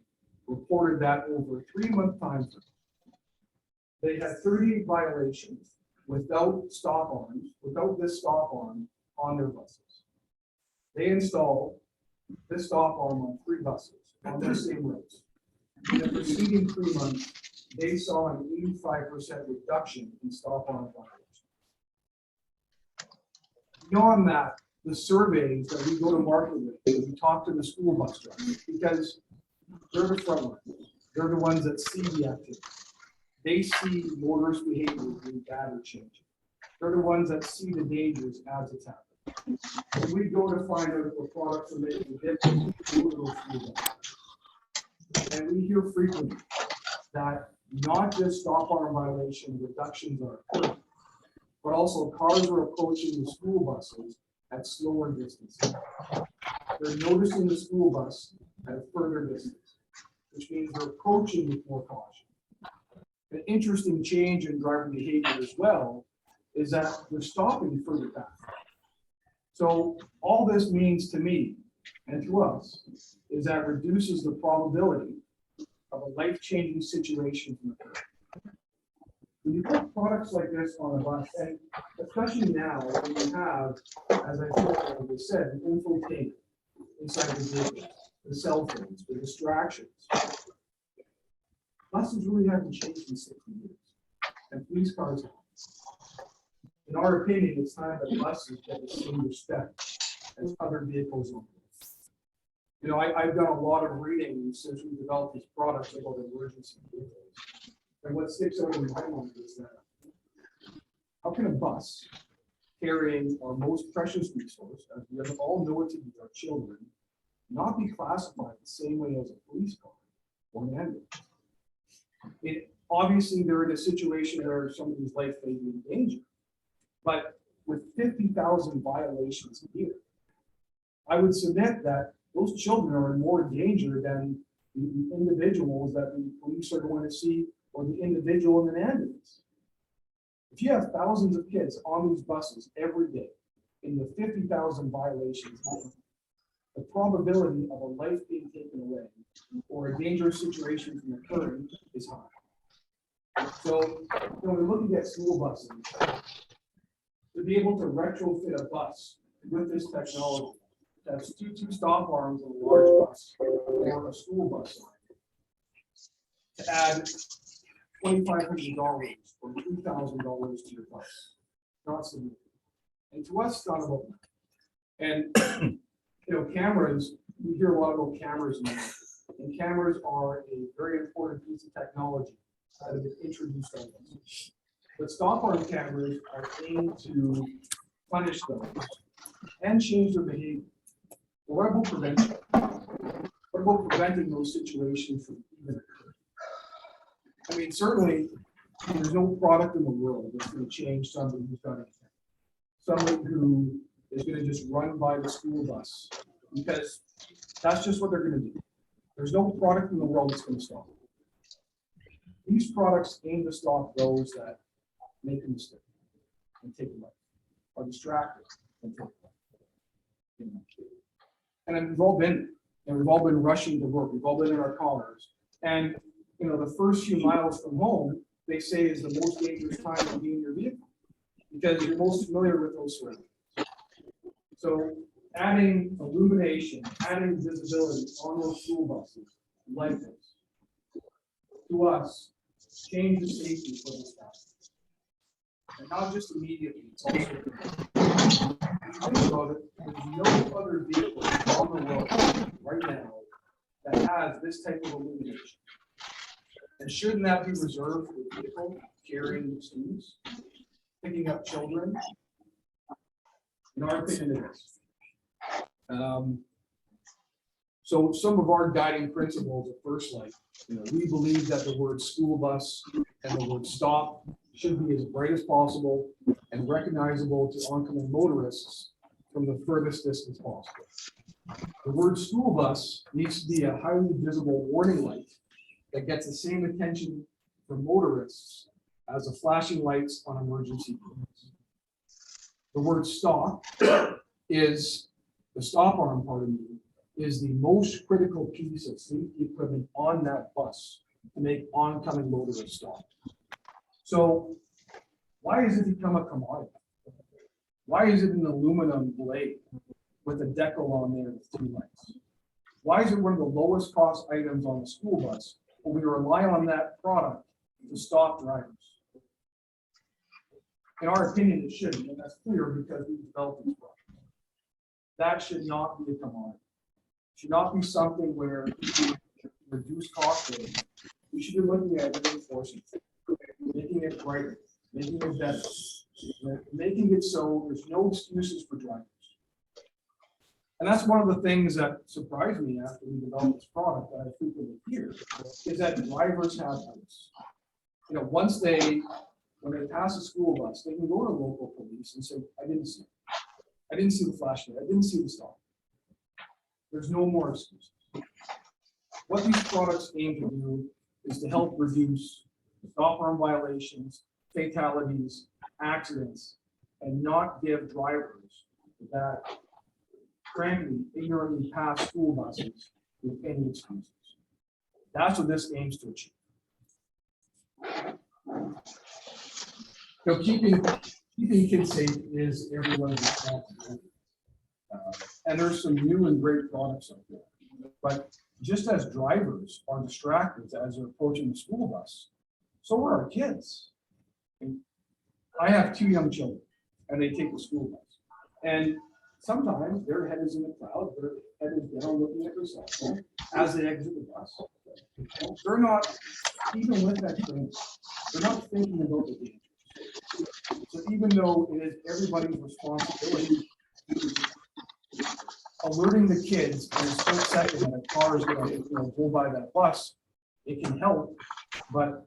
reported that over a 3-month time frame, they had 38 violations without stop arms, without this stop arm on their buses. They installed this stop arm on 3 buses on their same roads. In the preceding 3 months, they saw an 85% reduction in stop arm violations. Beyond that, the surveys that we go to market with, we talk to the school bus drivers because they're the front line. They're the ones that see the activity. They see motorist behavior being bad or changing. They're the ones that see the dangers as it's happening. When we go to find out if the products are making a difference, we go to those school buses. And we hear frequently that not just stop arm violation reductions are occurring, but also cars are approaching the school buses at slower distances. They're noticing the school bus at a further distance, which means they're approaching with more caution. An interesting change in driver behavior as well is that they're stopping further back. So all this means to me and to us is that reduces the probability of a life-changing situation from occurring. When you put products like this on a bus, and especially now when you have, as I said, the infotainment inside the vehicle, the cell phones, the distractions. Buses really haven't changed in 60 years, and police cars have. In our opinion, it's time that buses get the same respect as other vehicles on the road. You know, I've done a lot of reading since we developed these products about emergency vehicles. And what sticks out in my mind is that how can a bus carrying our most precious resource, as we all know it to be our children, not be classified the same way as a police car or an ambulance? Obviously, they're in a situation where somebody's life may be in danger, but with 50,000 violations a year, I would submit that those children are in more danger than the individuals that the police are going to see or the individual in an ambulance. If you have thousands of kids on these buses every day in the 50,000 violations, the probability of a life being taken away or a dangerous situation from occurring is high. So when we're looking at school buses, to be able to retrofit a bus with this technology, that's two stop arms on a large bus or a school bus line, to add $2,500 or $2,000 to your bus, not significant. And to us, it's not about that. And cameras, we hear a lot about cameras now, and cameras are a very important piece of technology that has been introduced on this. But stop arm cameras are aimed to punish them and change their behavior. What about prevention? What about preventing those situations from even occurring? I mean, certainly, there's no product in the world that's going to change somebody who's got anything. Somebody who is going to just run by the school bus, because that's just what they're going to do. There's no product in the world that's going to stop it. These products aim to stop those that make a mistake and take a life, are distracted and take a life. And we've all been, and we've all been rushing to work. We've all been in our cars. And the first few miles from home, they say is the most dangerous time to be in your vehicle because you're most familiar with those surroundings. So adding illumination, adding visibility on those school buses like this, to us, change the safety for this guy. And not just immediately, it's also think about it, there's no other vehicle on the road right now that has this type of illumination. And shouldn't that be reserved for the vehicle carrying students, picking up children? In our opinion, it is. So some of our guiding principles at First Light, we believe that the word school bus and the word stop should be as bright as possible and recognizable to oncoming motorists from the furthest distance possible. The word school bus needs to be a highly visible warning light that gets the same attention from motorists as the flashing lights on emergency vehicles. The word stop is the stop arm part of me is the most critical piece of safety equipment on that bus to make oncoming motorists stop. So why has it become a commodity? Why is it an aluminum blade with a decal on there with two lights? Why is it one of the lowest cost items on the school bus, but we rely on that product to stop drivers? In our opinion, it shouldn't, and that's clear because we developed this product. That should not be a commodity. It should not be something where we reduce cost. We should be looking at reinforcing, making it brighter, making it better, making it so there's no excuses for drivers. And that's one of the things that surprised me after we developed this product that I frequently hear is that drivers have rights. When they pass a school bus, they can go to local police and say, I didn't see it. I didn't see the flashlight. I didn't see the stop. There's no more excuses. What these products aim to do is to help reduce stop arm violations, fatalities, accidents, and not give drivers that frankly ignorantly pass school buses with any excuses. That's what this aims to achieve. Keeping kids safe is everyone's responsibility. And there's some new and great products out there. But just as drivers are distracted as they're approaching the school bus, so are our kids. And I have 2 young children, and they take the school bus. And sometimes their head is in the cloud, their head is down looking at their cell phone as they exit the bus. They're not, even with that training, they're not thinking about the danger. So even though it is everybody's responsibility, alerting the kids in a split second that a car is going to go by that bus, it can help, but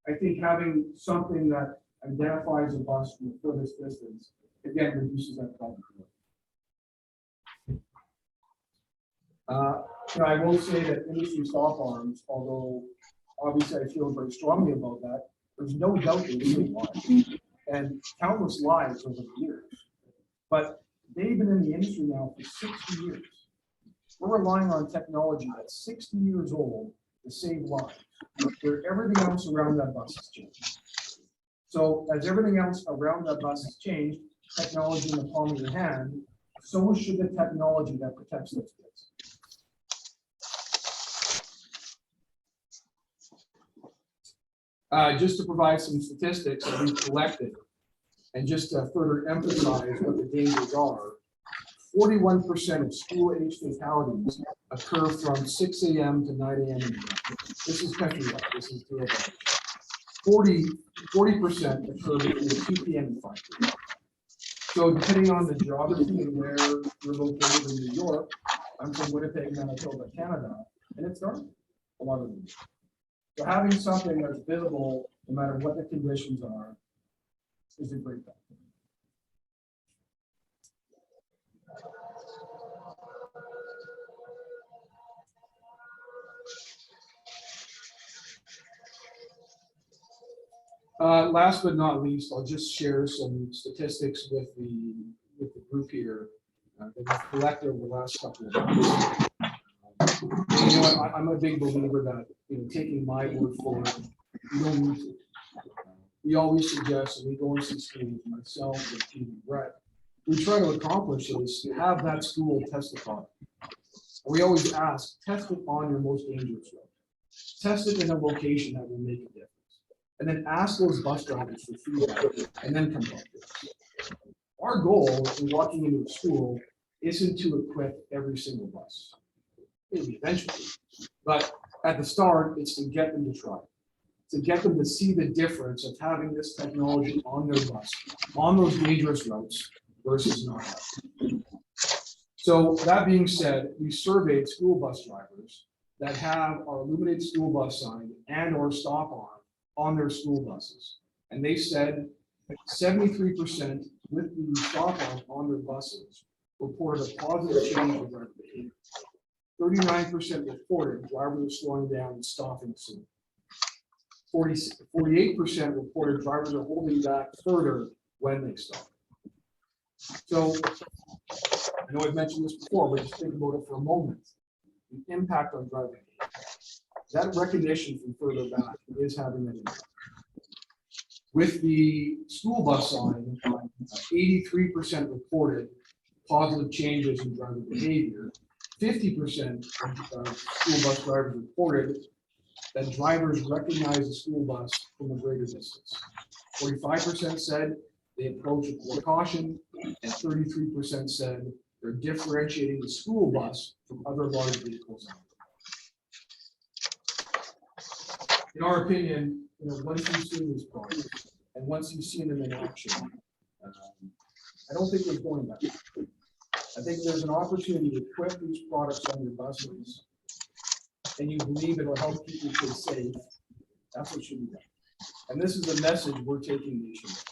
I think having something that identifies a bus from the furthest distance, again, reduces that problem. I will say that industry stop arms, although obviously I feel very strongly about that, there's no doubt they're losing lives and countless lives over the years. But they've been in the industry now for 60 years. We're relying on technology that's 60 years old to save lives, where everything else around that bus has changed. So as everything else around that bus has changed, technology in the palm of your hand, so should the technology that protects those kids. Just to provide some statistics that we've collected, and just to further emphasize what the dangers are, 41% of school-age fatalities occur from 6 a.m. to 9 a.m. in the morning. This is countrywide. This is the 40% occur between 2 p.m. and 5 p.m. So depending on the geography and where you're located in New York, I'm from Winnipeg, Manitoba, Canada, and it's dark a lot of them. So having something that's visible, no matter what the conditions are, is a great thing. Last but not least, I'll just share some statistics with the group here that we've collected over the last couple of months. You know, I'm a big believer that, taking my word for it, you don't need to. We always suggest, and we go into schools, myself and Pete and Brett, we try to accomplish is to have that school test the product. We always ask, test it on your most dangerous road. Test it in a location that will make a difference. And then ask those bus drivers for feedback, and then come back to us. Our goal in walking into a school isn't to equip every single bus. Maybe eventually, but at the start, it's to get them to try, to get them to see the difference of having this technology on their bus, on those dangerous routes versus not. So that being said, we surveyed school bus drivers that have our illuminated school bus sign and or stop on their school buses. And they said 73% with the stop on their buses reported a positive change in driver behavior. 39% reported drivers are slowing down and stopping soon. 48% reported drivers are holding back further when they stop. So I know I've mentioned this before, but just think about it for a moment. The impact on driving behavior. That recognition from further back is having an impact. With the school bus sign, 83% reported positive changes in driver behavior. 50% of school bus drivers reported that drivers recognize the school bus from a greater distance. 45% said they approach with more caution, and 33% said they're differentiating the school bus from other large vehicles. In our opinion, once you've seen these products and once you've seen them in action, I don't think there's going back. I think there's an opportunity to equip these products on your buses, and you believe it'll help keep your kids safe. That's what should be done. And this is a message we're taking nationwide.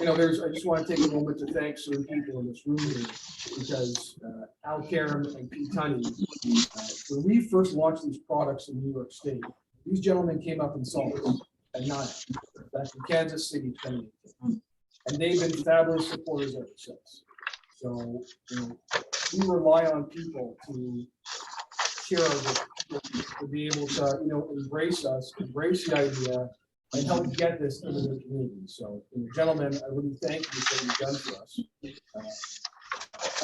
I just want to take a moment to thank certain people in this room here, because Al Karam and Pete Tunney, when we first launched these products in New York State, these gentlemen came up and saw us at 9, back in Kansas City, 2018. And they've been fabulous supporters ever since. So, we rely on people to share our vision, to be able to, embrace us, embrace the idea, and help get this into the community. So, gentlemen, I really thank you for what you've done for us.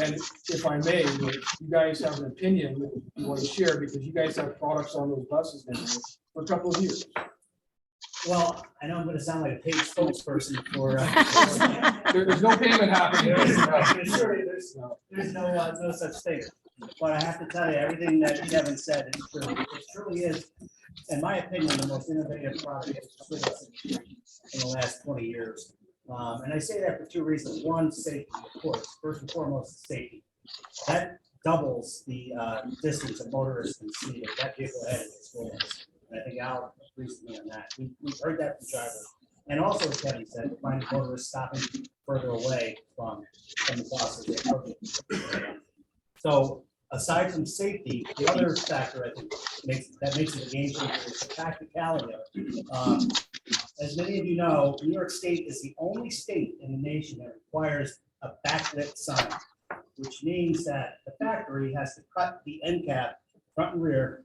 And if I may, if you guys have an opinion you want to share, because you guys have products on those buses now for a couple of years. Well, I know I'm gonna sound like a paid spokesperson for. There's no payment happening. There's no such thing. but I have to tell you, everything that Kevin said is true. It truly is, in my opinion, the most innovative product in the last 20 years. And I say that for two reasons. One, safety, of course. First and foremost, safety. That doubles the distance a motorist can see if that vehicle ahead is going. And I think Al agrees with me on that. We've heard that from drivers. And also, as Kevin said, finding motorists stopping further away from the buses. So aside from safety, the other factor I think makes it a game changer is the practicality of it. As many of you know, New York State is the only state in the nation that requires a backlit sign, which means that the factory has to cut the end cap, front and rear,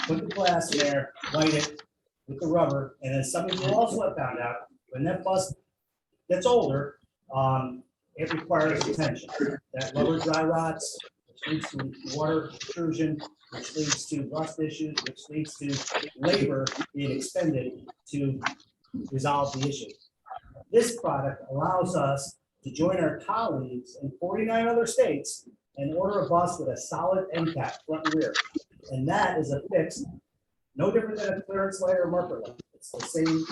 put the glass in there, light it with the rubber, and as some of you also have found out, when that bus gets older, it requires attention. That rubber dry rots, which leads to water intrusion, which leads to rust issues, which leads to labor being expended to resolve the issue. This product allows us to join our colleagues in 49 other states and order a bus with a solid end cap, front and rear. And that is a fix, no different than a clearance light or marker light. It's the same.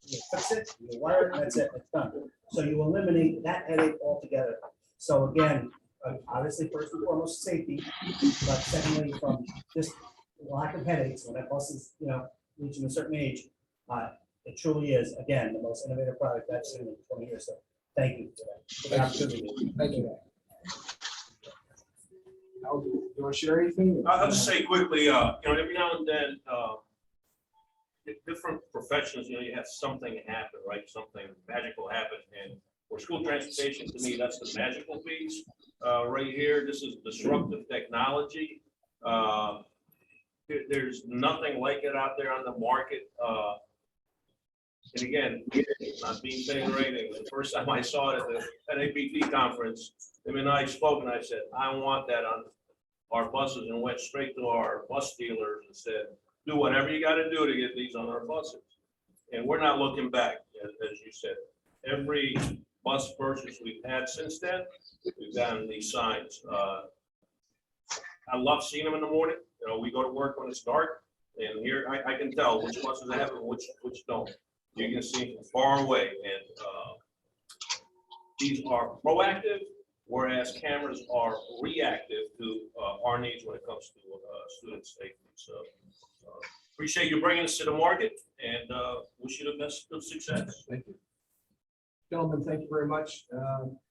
You fix it, you wire it, and that's it, it's done. So you eliminate that headache altogether. So again, obviously, first and foremost, safety, but secondly, from just lack of headaches when that bus is, reaching a certain age, it truly is, again, the most innovative product I've seen in 20 years. So thank you for the opportunity. Thank you. Al, do you want to share anything? I'll just say quickly, every now and then, different professions, you have something happen, right? Something magical happen. And for school transportation, to me, that's the magical piece. Right here, this is disruptive technology. There's nothing like it out there on the market. And again, not being thing or anything, the first time I saw it at the NAPT conference, him and I spoke and I said, I want that on our buses, and went straight to our bus dealers and said, do whatever you got to do to get these on our buses. And we're not looking back, as you said. Every bus purchase we've had since then, we've gotten these signs. I love seeing them in the morning. We go to work when it's dark, and here I can tell which buses have and which don't. You can see from far away, and these are proactive, whereas cameras are reactive to our needs when it comes to student safety. So appreciate you bringing us to the market, and wish you the best of success. Thank you. Gentlemen, thank you very much.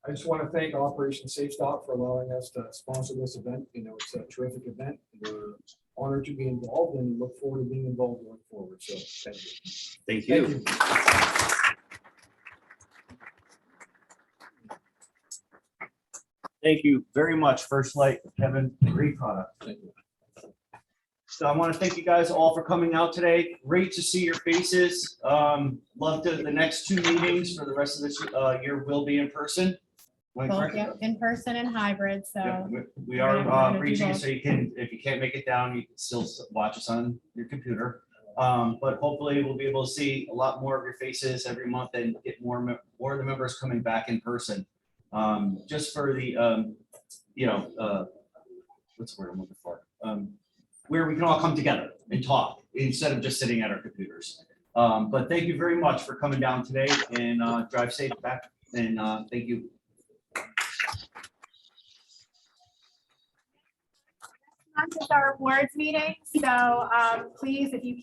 I just want to thank Operation Safe Stop for allowing us to sponsor this event. It's a terrific event. We're honored to be involved and look forward to being involved going forward. So thank you. Thank you. Thank you very much, First Light, Kevin, great product. Thank you. So I want to thank you guys all for coming out today. Great to see your faces. Love to, the next two meetings for the rest of this year will be in person. Am I Both, correct? yeah, in person and hybrid, Yeah, so. we we're are gonna do reaching, both. so you can, if you can't make it down, you can still watch us on your computer. But hopefully we'll be able to see a lot more of your faces every month and get more of the members coming back in person. Just for the, what's the word I'm looking for? Where we can all come together and talk instead of just sitting at our computers. But thank you very much for coming down today, and drive safe back, and thank you. This is our awards meeting, so please, if you